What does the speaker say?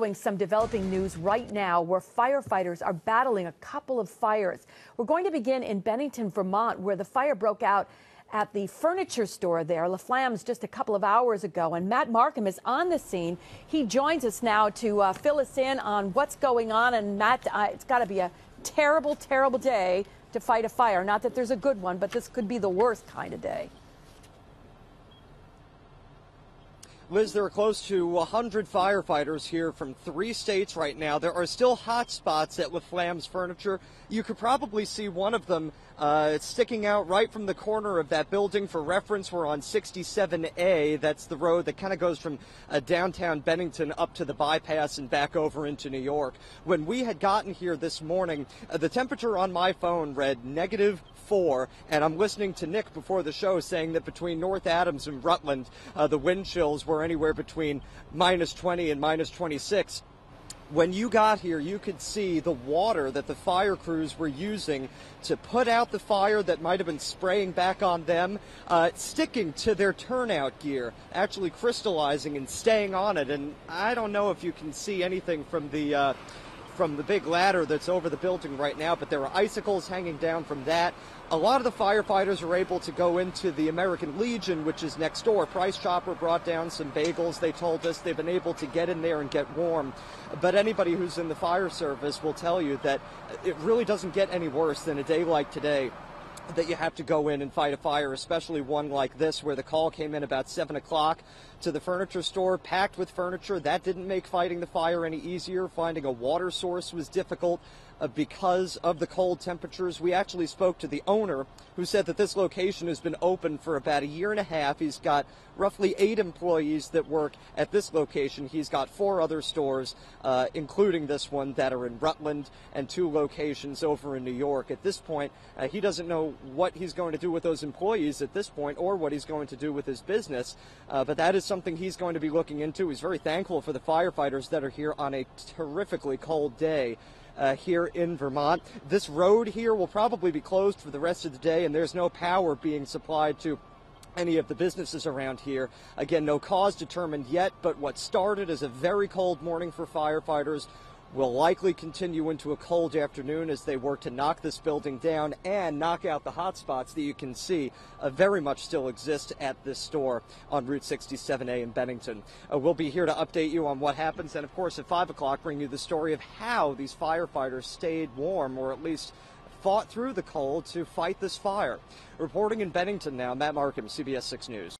following some developing news right now where firefighters are battling a couple of fires. We're going to begin in Bennington, Vermont, where the fire broke out at the furniture store there, LaFlammes, just a couple of hours ago. And Matt Markham is on the scene. He joins us now to fill us in on what's going on. And Matt, it's got to be a terrible, terrible day to fight a fire. Not that there's a good one, but this could be the worst kind of day. Liz, there are close to 100 firefighters here from 3 states right now. There are still hot spots at LaFlammes Furniture. You could probably see one of them sticking out right from the corner of that building. For reference, we're on 67A. That's the road that kind of goes from downtown Bennington up to the bypass and back over into New York. When we had gotten here this morning, the temperature on my phone read -4, and I'm listening to Nick before the show saying that between North Adams and Rutland, the wind chills were anywhere between -20 and -26. When you got here, you could see the water that the fire crews were using to put out the fire that might have been spraying back on them, sticking to their turnout gear, actually crystallizing and staying on it. And I don't know if you can see anything from the big ladder that's over the building right now, but there are icicles hanging down from that. A lot of the firefighters are able to go into the American Legion, which is next door. Price Chopper brought down some bagels, they told us. They've been able to get in there and get warm. But anybody who's in the fire service will tell you that it really doesn't get any worse than a day like today, that you have to go in and fight a fire, especially one like this where the call came in about 7 o'clock to the furniture store, packed with furniture. That didn't make fighting the fire any easier. Finding a water source was difficult because of the cold temperatures. We actually spoke to the owner, who said that this location has been open for about a year and a half. He's got roughly 8 employees that work at this location. He's got 4 other stores, including this one, that are in Rutland, and 2 locations over in New York. At this point, he doesn't know what he's going to do with those employees at this point, or what he's going to do with his business, but that is something he's going to be looking into. He's very thankful for the firefighters that are here on a terrifically cold day here in Vermont. This road here will probably be closed for the rest of the day, and there's no power being supplied to any of the businesses around here. Again, no cause determined yet, but what started as a very cold morning for firefighters will likely continue into a cold afternoon as they work to knock this building down and knock out the hot spots that you can see very much still exist at this store on Route 67A in Bennington. We'll be here to update you on what happens, and of course at 5 o'clock bring you the story of how these firefighters stayed warm, or at least fought through the cold to fight this fire. Reporting in Bennington now, Matt Markham, CBS 6 News.